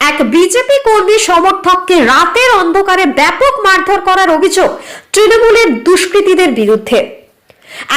এক বিজেপি কর্মী সমর্থককে রাতের অন্ধকারে ব্যাপক মারধর করার অভিযোগ তৃণমূলের দুষ্কৃতীদের বিরুদ্ধে।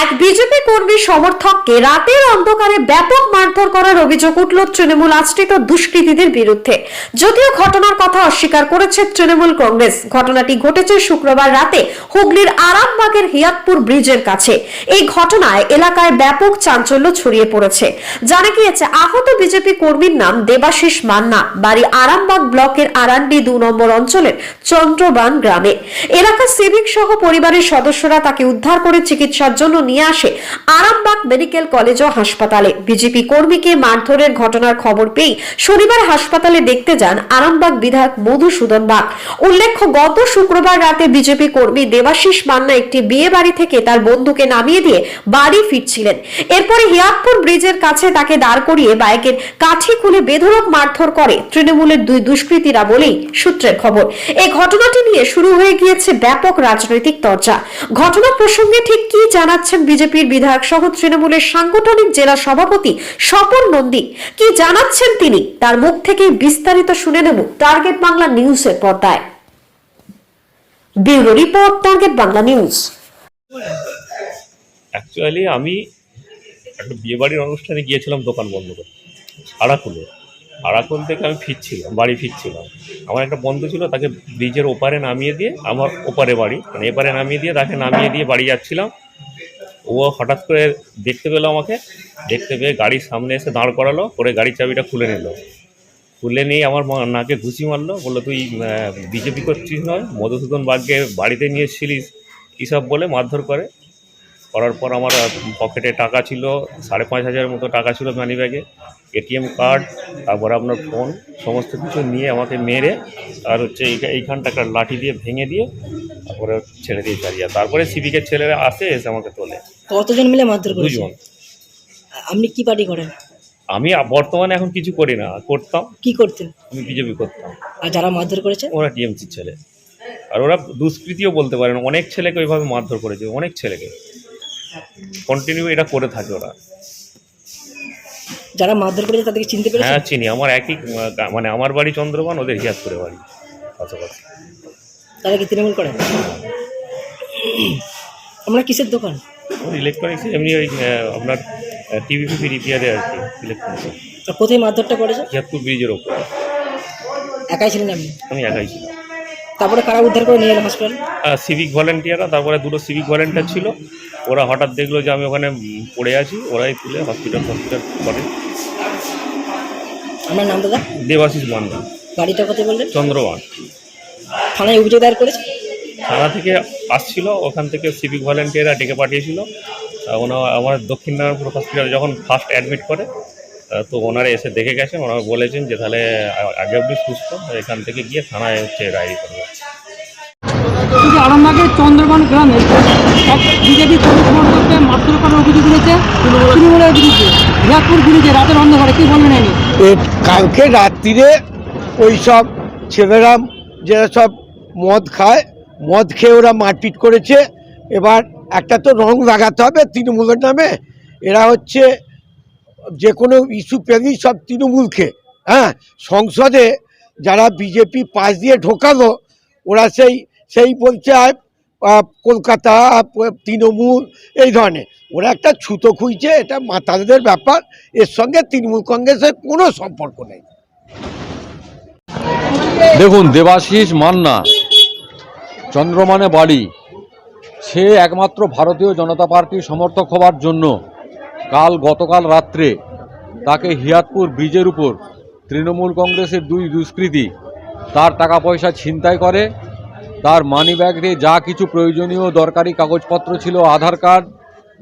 এক বিজেপি কর্মী সমর্থককে রাতের অন্ধকারে ব্যাপক মারধর করার অভিযোগ উঠল তৃণমূল আশ্রিত দুষ্কৃতীদের বিরুদ্ধে। যদিও ঘটনার কথা অস্বীকার করেছে তৃণমূল কংগ্রেস। ঘটনাটি ঘটেছে শুক্রবার রাতে হুগলির আরামবাগের হিয়াতপুর ব্রিজের কাছে। এই ঘটনায় এলাকায় ব্যাপক চাঞ্চল্য ছড়িয়ে পড়েছে। জানা গিয়েছে আহত বিজেপি কর্মীর নাম দেবাশিস মান্না, বাড়ি আরামবাগ ব্লকের আরান্ডি 2 নম্বর অঞ্চলের চন্দ্রবান গ্রামে। এলাকার সিভিক সহ পরিবারের সদস্যরা তাকে উদ্ধার করে চিকিৎসার জন্য নিয়ে আসে আরামবাগ মেডিকেল কলেজ ও হাসপাতালে। বিজেপি কর্মীকে মারধরের ঘটনার খবর পেয়ে শনিবার হাসপাতালে দেখতে যান আরামবাগ বিধায়ক মধুসূদন বাগ। উল্লেখ্য, গত শুক্রবার রাতে বিজেপি কর্মী দেবাশিস মান্না একটি বিয়ে বাড়ি থেকে তার বন্ধুকে নামিয়ে দিয়ে বাড়ি ফিরছিলেন। এরপরে হিয়াতপুর ব্রিজের কাছে তাকে দাঁড় করিয়ে বাইকের কাঠি খুলে বেধড়ক মারধর করে তৃণমূলের দুই দুষ্কৃতীরা বলেই সূত্রের খবর। এই ঘটনাটি নিয়ে শুরু হয়ে গিয়েছে ব্যাপক রাজনৈতিক চর্চা। ঘটনা প্রসঙ্গে ঠিক কি জানাচ্ছেন বিজেপির বিধায়ক সহ তৃণমূলের সাংগঠনিক জেলা সভাপতি স্বপন নন্দী, কি জানাচ্ছেন তিনি, তার মুখ থেকেই বিস্তারিত শুনে নেব টার্গেট বাংলা নিউজের পর্দায়। Bureau report, target Bangla news. Actually আমি একটা বিয়েবাড়ির অনুষ্ঠানে গিয়েছিলাম দোকান বন্ধ করে আরাকুল থেকে আমি বাড়ি ফিরছিলাম। আমার একটা বন্ধু ছিল, তাকে ব্রিজের ওপারে নামিয়ে দিয়ে, আমার ওপারে বাড়ি মানে এপারে নামিয়ে দিয়ে তাকে নামিয়ে দিয়ে বাড়ি যাচ্ছিলাম। ও হঠাৎ করে দেখতে পেলো আমাকে, দেখতে পেয়ে গাড়ির সামনে এসে দাঁড় করালো, করে গাড়ির চাবিটা খুলে নিল। খুলে নিয়ে আমার নাকে ঘুষি মারলো, বললো তুই বিজেপি করছিস নয়, মধুসূদন বাগকে বাড়িতে নিয়ে এসেছিলিস এইসব বলে মারধর করার পর আমার পকেটে টাকা ছিল 5,500 মতো টাকা ছিল, মানি ব্যাগে, এটিএম কার্ড, তারপরে আপনার ফোন, সমস্ত কিছু নিয়ে আমাকে মেরে আর এইখানটা একটা লাঠি দিয়ে ভেঙে দিয়ে তারপরে ছেড়ে দিয়ে চালিয়ে। তারপরে সিভিকের ছেলেরা আসে, এসে আমাকে তোলে। কতজন মিলে মারধর করেছে? 2 জন। আপনি কি পার্টি করেন? আমি বর্তমানে এখন কিছু করি না, করতাম। কি করতেন? আমি বিজেপি করতাম। আর যারা মারধর করেছে? ওরা টিএমসির ছেলে, আর ওরা দুষ্কৃতিও বলতে পারেন। অনেক ছেলেকে ওইভাবে মারধর করেছে, অনেক ছেলেকে কন্টিনিউ এটা করে থাকে ওরা। যারা মারধর করেছে তাদেরকে চিনতে পেরেছেন? হ্যাঁ চিনি, আমার একই মানে আমার বাড়ি চন্দ্রবান, ওদের হিয়াতপুরে বাড়ি পাশাপাশি। তারা কি তৃণমূল করেন? আমরা কিসের দোকান? ইলেকট্রনিক্স, এমনি ওই আপনার টিভি রিপেয়ারে আর কি, ইলেকট্রনিক্স। আর কোথায় মারধরটা করেছে? হিয়াতপুর ব্রিজের ওপরে। একাই ছিলেন আপনি? আমি একাই ছিলাম। তারপরে কারা উদ্ধার করে নিয়ে এলো হসপিটাল? সিভিক ভলেন্টিয়াররা, তারপরে 2টো সিভিক ভলেন্টিয়ার ছিল। ওরা হঠাৎ দেখলো যে আমি ওখানে পড়ে আছি, ওরাই তুলে হসপিটাল করে। আমার নাম দাদা? দেবাশিস মান্না। বাড়িটা কোথায় বললেন? চন্দ্রবান। থানায় অভিযোগ দায়ের করেছে? থানা থেকে আসছিল, ওখান থেকে সিভিক ভলেন্টিয়াররা ডেকে পাঠিয়েছিল। আমার দক্ষিণনারায়ণপুর হসপিটালে যখন ফার্স্ট অ্যাডমিট করে, তো ওনারা এসে দেখে গেছেন। ওনারা বলেছেন যে তাহলে আগে আপনি সুস্থ, এখান থেকে গিয়ে থানায় ডায়েরি করবে। আরামবাগের চন্দ্রবান গ্রামে এক বিজেপি কর্মীকে মারধর করার অভিযোগ উঠেছে তৃণমূলের বিরুদ্ধে হিয়াতপুর ব্রিজে রাতের অন্ধকারে। কি বলবেন? কালকে রাত্রিরে ওই সব ছেলেরা যারা সব মদ খেয়ে ওরা মারপিট করেছে। এবার একটা তো রং লাগাতে হবে তৃণমূলের নামে। এরা হচ্ছে যে কোনো ইস্যু পেলেই সব তৃণমূলকে, সংসদে যারা বিজেপি পাশ দিয়ে ঢোকালো, ওরা সেই বলছে কলকাতা তৃণমূল এই ধরনের। ওরা একটা ছুতো খুঁজছে, এটা মাতালদের ব্যাপার। এর সঙ্গে তৃণমূল কংগ্রেসের কোনো সম্পর্ক নেই। দেখুন, দেবাশিস মান্না চন্দ্রমানে বাড়ি, সে একমাত্র ভারতীয় জনতা পার্টির সমর্থক হওয়ার জন্য গতকাল রাত্রে তাকে হিয়াতপুর ব্রিজের উপর তৃণমূল কংগ্রেসের 2 দুষ্কৃতী তার টাকা পয়সা ছিনতাই করে। তার মানি ব্যাগে যা কিছু প্রয়োজনীয় দরকারি কাগজপত্র ছিল, Aadhaar card,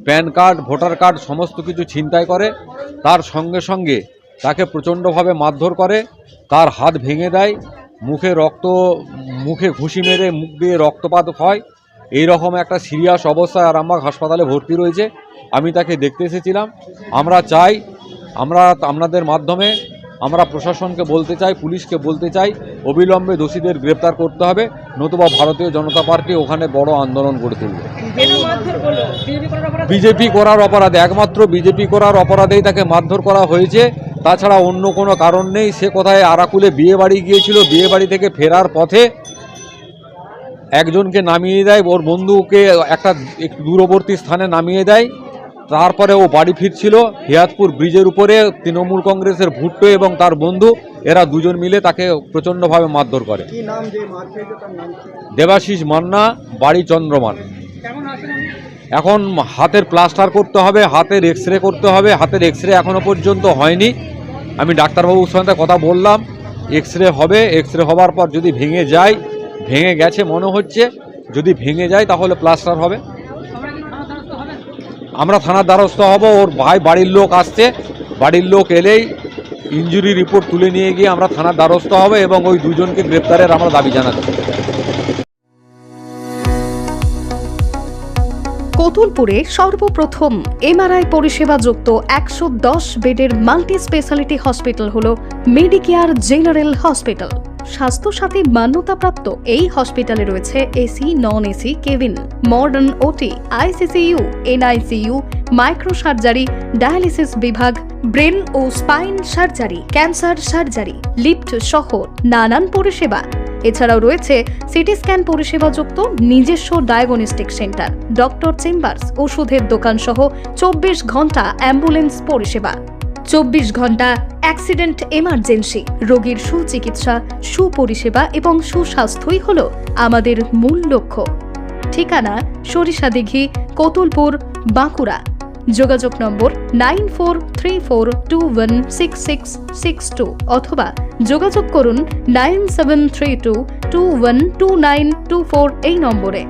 PAN card, voter card, সমস্ত কিছু ছিনতাই করে। তার সঙ্গে সঙ্গে তাকে প্রচণ্ডভাবে মারধর করে, তার হাত ভেঙে দেয়, মুখে ঘুষি মেরে মুখ দিয়ে রক্তপাত হয়। এই রকম একটা সিরিয়াস অবস্থায় আরামবাগ হাসপাতালে ভর্তি রয়েছে। আমি তাকে দেখতে এসেছিলাম। আমরা চাই, আপনাদের মাধ্যমে আমরা প্রশাসনকে বলতে চাই, পুলিশকে বলতে চাই, অবিলম্বে দোষীদের গ্রেপ্তার করতে হবে, নতুবা ভারতীয় জনতা পার্টি ওখানে বড় আন্দোলন করে তুলবে। বিজেপি করার অপরাধে, একমাত্র বিজেপি করার অপরাধেই তাকে মারধর করা হয়েছে। তাছাড়া অন্য কোনো কারণ নেই। সে কোথায় আরাকুলে বিয়ে বাড়ি গিয়েছিল, বিয়ে বাড়ি থেকে ফেরার পথে একজনকে নামিয়ে দেয়, ওর বন্ধুকে একটা একটু দূরবর্তী স্থানে নামিয়ে দেয়। তারপরে ও বাড়ি ফিরছিল, হিয়াতপুর ব্রিজের উপরে তৃণমূল কংগ্রেসের ভুট্টো এবং তার বন্ধু এরা দুজন মিলে তাকে প্রচণ্ডভাবে মারধর করে। দেবাশিস মান্না, বাড়ি চন্দ্রমান। এখন হাতের প্লাস্টার করতে হবে, হাতের এক্স রে করতে হবে। হাতের এক্স রে এখনও পর্যন্ত হয়নি। আমি ডাক্তারবাবুর সঙ্গে কথা বললাম, এক্স রে হবে। এক্স রে হবার পর যদি ভেঙে যায়, ভেঙে গেছে মনে হচ্ছে, যদি ভেঙে যায় তাহলে প্লাস্টার হবে। আমরা থানার দ্বারস্থ হব। ওর ভাই বাড়ির লোক আসছে, বাড়ির লোক এলেই ইনজুরি রিপোর্ট তুলে নিয়ে গিয়ে আমরা থানার দ্বারস্থ হব এবং ওই দুজনকে গ্রেপ্তারের আমরা দাবি জানাচ্ছি। কতুলপুরে সর্বপ্রথম এমআরআই পরিষেবা যুক্ত 110 বেডের মাল্টি স্পেশালিটি হসপিটাল হল মেডিকেয়ার জেনারেল হসপিটাল। স্বাস্থ্যসাথী মান্যতাপ্রাপ্ত এই হসপিটালে রয়েছে AC, non AC cabin, modern OT, ICCU, NICU, micro surgery, dialysis বিভাগ, ব্রেন ও spine surgery, cancer surgery, lift সহ নানান পরিষেবা। এছাড়াও রয়েছে সিটি স্ক্যান পরিষেবাযুক্ত নিজস্ব ডায়াগনস্টিক সেন্টার, ডক্টর চেম্বার্স, ওষুধের দোকান সহ 24 ঘন্টা অ্যাম্বুলেন্স পরিষেবা, 24 ঘন্টা অ্যাক্সিডেন্ট এমার্জেন্সি। রোগীর সুচিকিৎসা, সুপরিষেবা এবং সুস্বাস্থ্যই হল আমাদের মূল লক্ষ্য। ঠিকানা সরিষাদিঘি, কতুলপুর, বাঁকুড়া। যোগাযোগ নম্বর 9434216662 অথবা যোগাযোগ করুন 9732212924 এই নম্বরে।